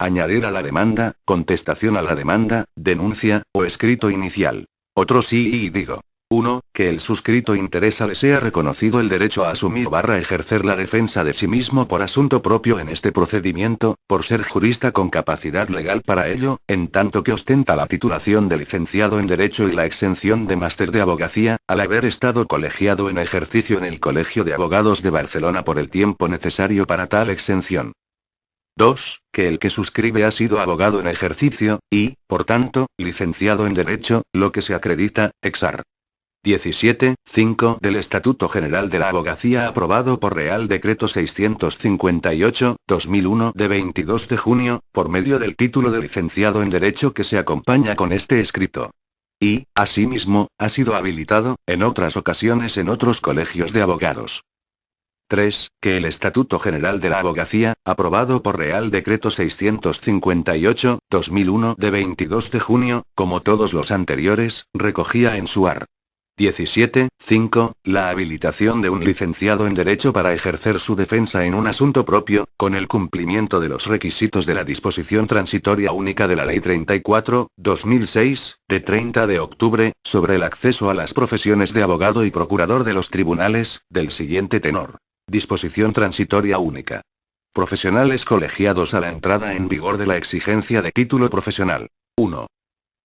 Añadir a la demanda, contestación a la demanda, denuncia, o escrito inicial. Otro sí y digo. 1. Que el suscrito interesa le sea reconocido el derecho a asumir ejercer la defensa de sí mismo por asunto propio en este procedimiento, por ser jurista con capacidad legal para ello, en tanto que ostenta la titulación de licenciado en Derecho y la exención de máster de abogacía, al haber estado colegiado en ejercicio en el Colegio de Abogados de Barcelona por el tiempo necesario para tal exención. 2. Que el que suscribe ha sido abogado en ejercicio, y, por tanto, licenciado en Derecho, lo que se acredita, exar. 17.5 del Estatuto General de la Abogacía aprobado por Real Decreto 658/2001 de 22 de junio, por medio del título de licenciado en Derecho que se acompaña con este escrito. Y, asimismo, ha sido habilitado, en otras ocasiones en otros colegios de abogados. 3. Que el Estatuto General de la Abogacía, aprobado por Real Decreto 658/2001 de 22 de junio, como todos los anteriores, recogía en su art. 17.5, la habilitación de un licenciado en Derecho para ejercer su defensa en un asunto propio, con el cumplimiento de los requisitos de la disposición transitoria única de la Ley 34/2006, de 30 de octubre, sobre el acceso a las profesiones de abogado y procurador de los tribunales, del siguiente tenor. Disposición transitoria única. Profesionales colegiados a la entrada en vigor de la exigencia de título profesional. 1.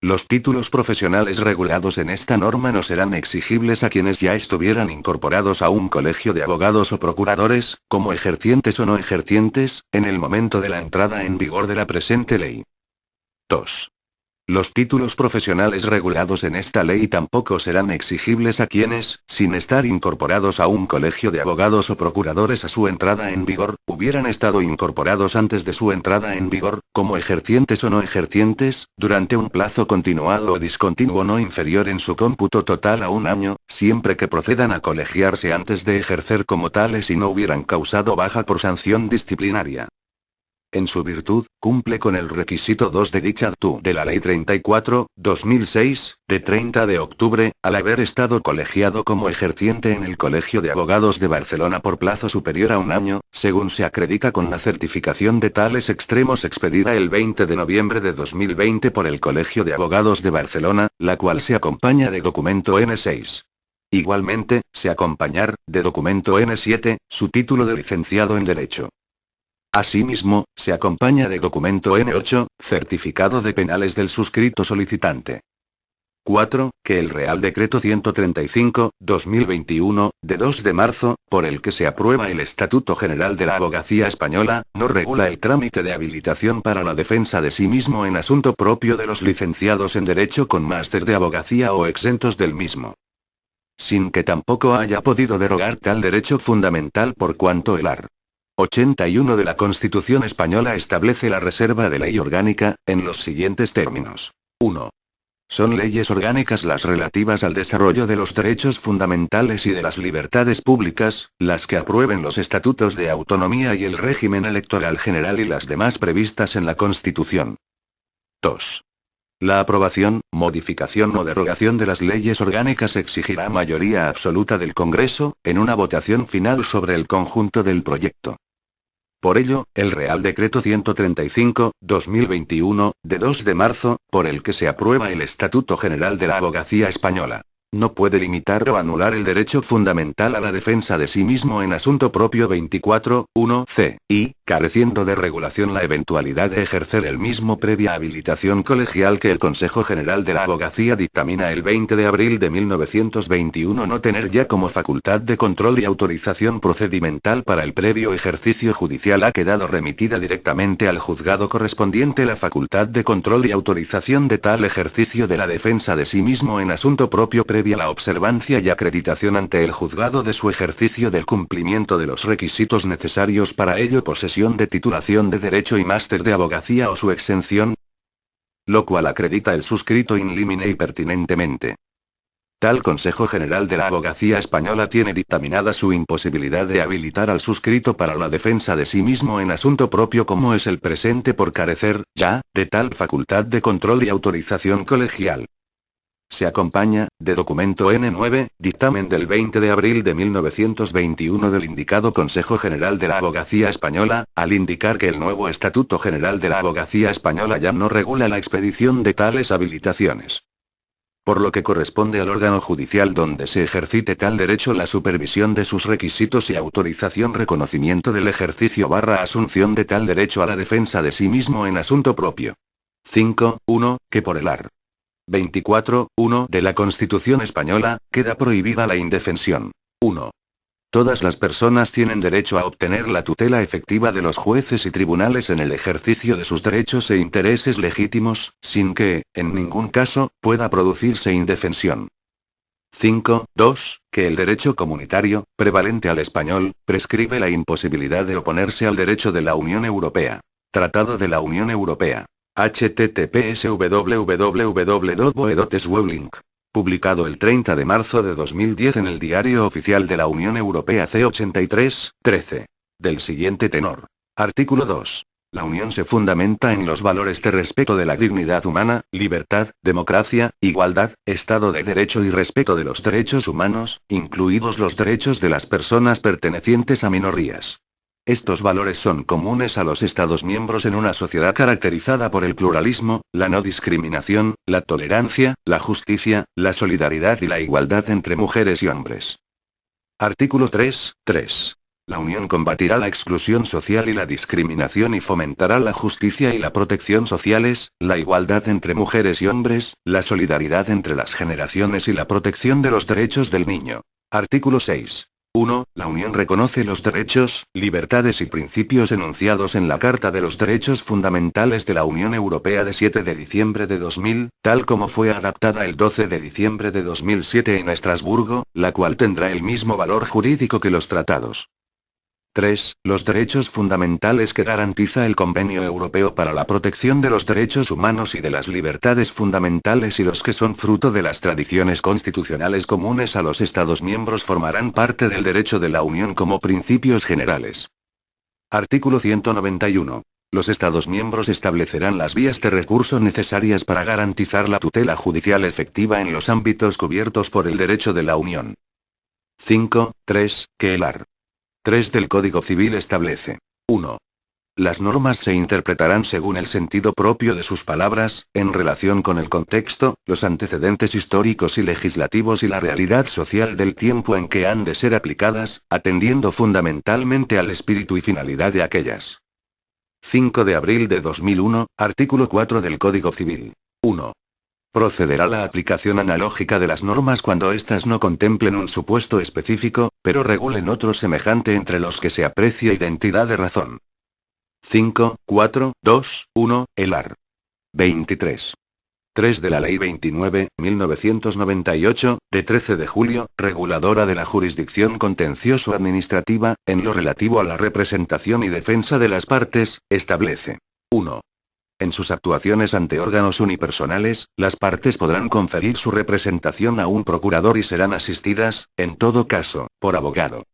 Los títulos profesionales regulados en esta norma no serán exigibles a quienes ya estuvieran incorporados a un colegio de abogados o procuradores, como ejercientes o no ejercientes, en el momento de la entrada en vigor de la presente ley. 2. Los títulos profesionales regulados en esta ley tampoco serán exigibles a quienes, sin estar incorporados a un colegio de abogados o procuradores a su entrada en vigor, hubieran estado incorporados antes de su entrada en vigor, como ejercientes o no ejercientes, durante un plazo continuado o discontinuo no inferior en su cómputo total a un año, siempre que procedan a colegiarse antes de ejercer como tales y no hubieran causado baja por sanción disciplinaria. En su virtud, cumple con el requisito 2 de dicha actu de la Ley 34/2006, de 30 de octubre, al haber estado colegiado como ejerciente en el Colegio de Abogados de Barcelona por plazo superior a un año, según se acredita con la certificación de tales extremos expedida el 20 de noviembre de 2020 por el Colegio de Abogados de Barcelona, la cual se acompaña de documento N6. Igualmente, se acompañar, de documento N7, su título de licenciado en Derecho. Asimismo, se acompaña de documento N8, certificado de penales del suscrito solicitante. 4. Que el Real Decreto 135/2021, de 2 de marzo, por el que se aprueba el Estatuto General de la Abogacía Española, no regula el trámite de habilitación para la defensa de sí mismo en asunto propio de los licenciados en Derecho con máster de abogacía o exentos del mismo. Sin que tampoco haya podido derogar tal derecho fundamental por cuanto el art. 81 de la Constitución Española establece la reserva de ley orgánica, en los siguientes términos. 1. Son leyes orgánicas las relativas al desarrollo de los derechos fundamentales y de las libertades públicas, las que aprueben los estatutos de autonomía y el régimen electoral general y las demás previstas en la Constitución. 2. La aprobación, modificación o derogación de las leyes orgánicas exigirá mayoría absoluta del Congreso, en una votación final sobre el conjunto del proyecto. Por ello, el Real Decreto 135/2021, de 2 de marzo, por el que se aprueba el Estatuto General de la Abogacía Española, no puede limitar o anular el derecho fundamental a la defensa de sí mismo en asunto propio 24.1c, y, careciendo de regulación la eventualidad de ejercer el mismo previa habilitación colegial que el Consejo General de la Abogacía dictamina el 20 de abril de 1921 no tener ya como facultad de control y autorización procedimental para el previo ejercicio judicial ha quedado remitida directamente al juzgado correspondiente la facultad de control y autorización de tal ejercicio de la defensa de sí mismo en asunto propio previa la observancia y acreditación ante el juzgado de su ejercicio del cumplimiento de los requisitos necesarios para ello posesión de titulación de derecho y máster de abogacía o su exención, lo cual acredita el suscrito in limine y pertinentemente. Tal Consejo General de la Abogacía Española tiene dictaminada su imposibilidad de habilitar al suscrito para la defensa de sí mismo en asunto propio como es el presente por carecer, ya, de tal facultad de control y autorización colegial. Se acompaña, de documento N9, dictamen del 20 de abril de 1921 del indicado Consejo General de la Abogacía Española, al indicar que el nuevo Estatuto General de la Abogacía Española ya no regula la expedición de tales habilitaciones. Por lo que corresponde al órgano judicial donde se ejercite tal derecho la supervisión de sus requisitos y autorización reconocimiento del ejercicio / asunción de tal derecho a la defensa de sí mismo en asunto propio. 5.1. Que por el art. 24.1 de la Constitución Española, queda prohibida la indefensión. 1. Todas las personas tienen derecho a obtener la tutela efectiva de los jueces y tribunales en el ejercicio de sus derechos e intereses legítimos, sin que, en ningún caso, pueda producirse indefensión. 5.2. Que el derecho comunitario, prevalente al español, prescribe la imposibilidad de oponerse al derecho de la Unión Europea. Tratado de la Unión Europea. https www.boedotesweblink. Publicado el 30 de marzo de 2010 en el Diario Oficial de la Unión Europea C83, 13. Del siguiente tenor. Artículo 2. La Unión se fundamenta en los valores de respeto de la dignidad humana, libertad, democracia, igualdad, Estado de Derecho y respeto de los derechos humanos, incluidos los derechos de las personas pertenecientes a minorías. Estos valores son comunes a los Estados miembros en una sociedad caracterizada por el pluralismo, la no discriminación, la tolerancia, la justicia, la solidaridad y la igualdad entre mujeres y hombres. Artículo 3. La Unión combatirá la exclusión social y la discriminación y fomentará la justicia y la protección sociales, la igualdad entre mujeres y hombres, la solidaridad entre las generaciones y la protección de los derechos del niño. Artículo 6. 1. La Unión reconoce los derechos, libertades y principios enunciados en la Carta de los Derechos Fundamentales de la Unión Europea de 7 de diciembre de 2000, tal como fue adaptada el 12 de diciembre de 2007 en Estrasburgo, la cual tendrá el mismo valor jurídico que los tratados. 3. Los derechos fundamentales que garantiza el Convenio Europeo para la Protección de los Derechos Humanos y de las Libertades Fundamentales y los que son fruto de las tradiciones constitucionales comunes a los Estados miembros formarán parte del derecho de la Unión como principios generales. Artículo 191. Los Estados miembros establecerán las vías de recurso necesarias para garantizar la tutela judicial efectiva en los ámbitos cubiertos por el derecho de la Unión. 5.3. Que el art. 3 del Código Civil establece. 1. Las normas se interpretarán según el sentido propio de sus palabras, en relación con el contexto, los antecedentes históricos y legislativos y la realidad social del tiempo en que han de ser aplicadas, atendiendo fundamentalmente al espíritu y finalidad de aquellas. 5 de abril de 2001, artículo 4 del Código Civil. 1. Procederá la aplicación analógica de las normas cuando éstas no contemplen un supuesto específico, pero regulen otro semejante entre los que se aprecia identidad de razón. 5.4.2.1. El art. 23. 3 de la Ley 29.1998, de 13 de julio, reguladora de la jurisdicción contencioso-administrativa, en lo relativo a la representación y defensa de las partes, establece. 1. En sus actuaciones ante órganos unipersonales, las partes podrán conferir su representación a un procurador y serán asistidas, en todo caso, por abogado.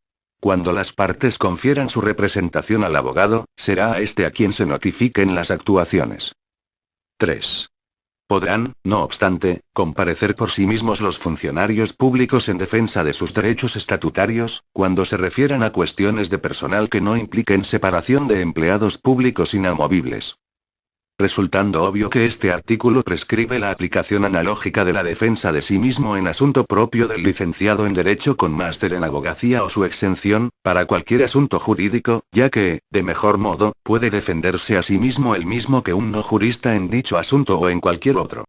Cuando las partes confieran su representación al abogado, será a este a quien se notifiquen las actuaciones. 3. Podrán, no obstante, comparecer por sí mismos los funcionarios públicos en defensa de sus derechos estatutarios, cuando se refieran a cuestiones de personal que no impliquen separación de empleados públicos inamovibles. Resultando obvio que este artículo prescribe la aplicación analógica de la defensa de sí mismo en asunto propio del licenciado en Derecho con máster en Abogacía o su exención, para cualquier asunto jurídico, ya que, de mejor modo, puede defenderse a sí mismo el mismo que un no jurista en dicho asunto o en cualquier otro.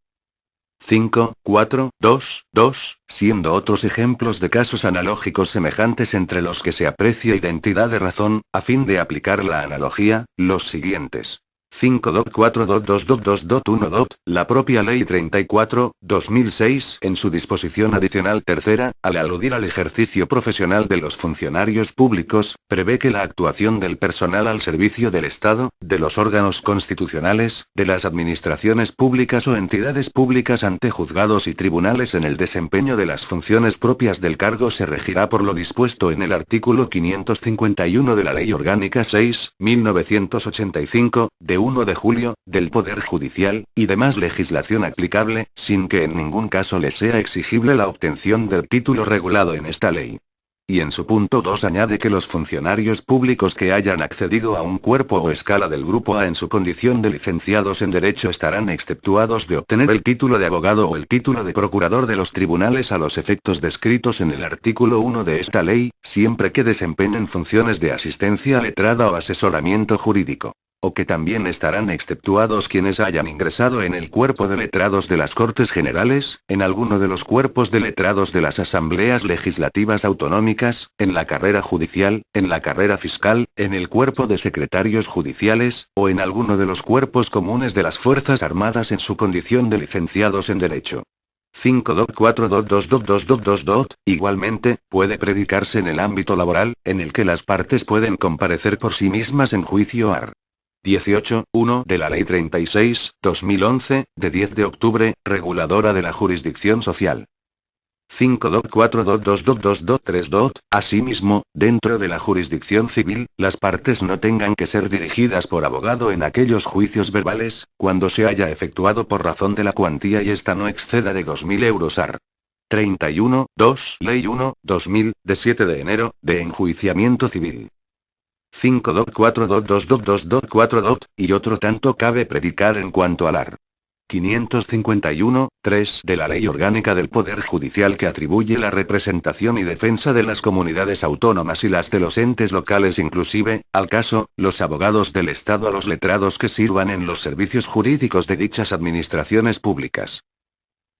5.4.2.2, siendo otros ejemplos de casos analógicos semejantes entre los que se aprecia identidad de razón, a fin de aplicar la analogía, los siguientes. 5.4.2.2.1. La propia Ley 34/2006, en su disposición adicional tercera, al aludir al ejercicio profesional de los funcionarios públicos, prevé que la actuación del personal al servicio del Estado, de los órganos constitucionales, de las administraciones públicas o entidades públicas ante juzgados y tribunales en el desempeño de las funciones propias del cargo se regirá por lo dispuesto en el artículo 551 de la Ley Orgánica 6/1985, de 1 de julio, del Poder Judicial, y demás legislación aplicable, sin que en ningún caso les sea exigible la obtención del título regulado en esta ley. Y en su punto 2 añade que los funcionarios públicos que hayan accedido a un cuerpo o escala del Grupo A en su condición de licenciados en Derecho estarán exceptuados de obtener el título de abogado o el título de procurador de los tribunales a los efectos descritos en el artículo 1 de esta ley, siempre que desempeñen funciones de asistencia letrada o asesoramiento jurídico. O que también estarán exceptuados quienes hayan ingresado en el cuerpo de letrados de las Cortes Generales, en alguno de los cuerpos de letrados de las Asambleas Legislativas Autonómicas, en la carrera judicial, en la carrera fiscal, en el cuerpo de secretarios judiciales, o en alguno de los cuerpos comunes de las Fuerzas Armadas en su condición de licenciados en Derecho. 5.4.2.2.2.2. Igualmente, puede predicarse en el ámbito laboral, en el que las partes pueden comparecer por sí mismas en juicio AR. 18.1 de la Ley 36/2011, de 10 de octubre, reguladora de la jurisdicción social. 5.4.2.2.2.3. Asimismo, dentro de la jurisdicción civil, las partes no tengan que ser dirigidas por abogado en aquellos juicios verbales, cuando se haya efectuado por razón de la cuantía y esta no exceda de 2.000 euros AR. 31.2 Ley 1/2000, de 7 de enero, de enjuiciamiento civil. 5.4.2.2.2.4. Y otro tanto cabe predicar en cuanto al art. 551.3 de la Ley Orgánica del Poder Judicial que atribuye la representación y defensa de las comunidades autónomas y las de los entes locales inclusive, al caso, los abogados del Estado a los letrados que sirvan en los servicios jurídicos de dichas administraciones públicas.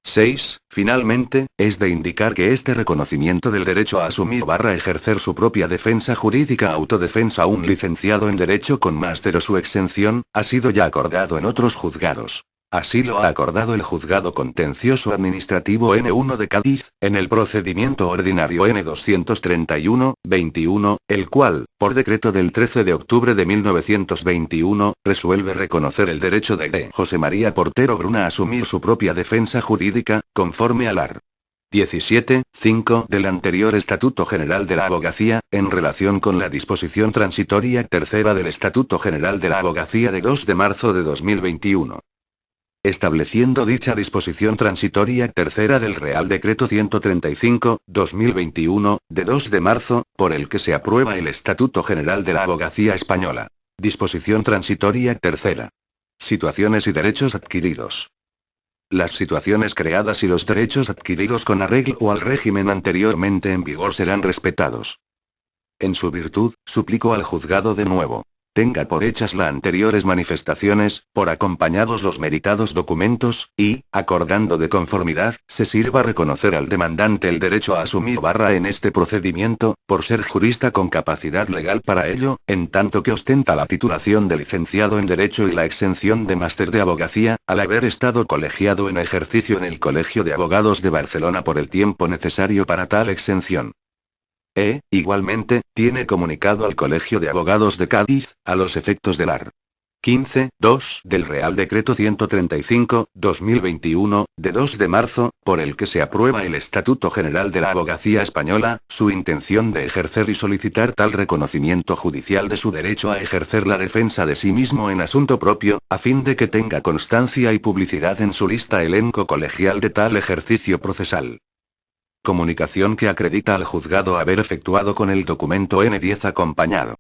6. Finalmente, es de indicar que este reconocimiento del derecho a asumir ejercer su propia defensa jurídica autodefensa a un licenciado en Derecho con máster o su exención, ha sido ya acordado en otros juzgados. Así lo ha acordado el Juzgado Contencioso Administrativo N1 de Cádiz, en el procedimiento ordinario N231/21, el cual, por decreto del 13 de octubre de 1921, resuelve reconocer el derecho de José María Portero Bruna a asumir su propia defensa jurídica, conforme al art. 17.5 del anterior Estatuto General de la Abogacía, en relación con la disposición transitoria tercera del Estatuto General de la Abogacía de 2 de marzo de 2021. Estableciendo dicha disposición transitoria tercera del Real Decreto 135/2021, de 2 de marzo, por el que se aprueba el Estatuto General de la Abogacía Española. Disposición transitoria tercera. Situaciones y derechos adquiridos. Las situaciones creadas y los derechos adquiridos con arreglo al régimen anteriormente en vigor serán respetados. En su virtud, suplico al juzgado de nuevo: tenga por hechas las anteriores manifestaciones, por acompañados los meritados documentos, y, acordando de conformidad, se sirva reconocer al demandante el derecho a asumir en este procedimiento, por ser jurista con capacidad legal para ello, en tanto que ostenta la titulación de licenciado en Derecho y la exención de máster de abogacía, al haber estado colegiado en ejercicio en el Colegio de Abogados de Barcelona por el tiempo necesario para tal exención. Igualmente, tiene comunicado al Colegio de Abogados de Cádiz, a los efectos del art. 15.2 del Real Decreto 135/2021, de 2 de marzo, por el que se aprueba el Estatuto General de la Abogacía Española, su intención de ejercer y solicitar tal reconocimiento judicial de su derecho a ejercer la defensa de sí mismo en asunto propio, a fin de que tenga constancia y publicidad en su lista elenco colegial de tal ejercicio procesal. Comunicación que acredita al juzgado haber efectuado con el documento N10 acompañado.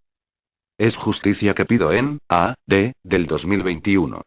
Es justicia que pido en A.D. del 2021.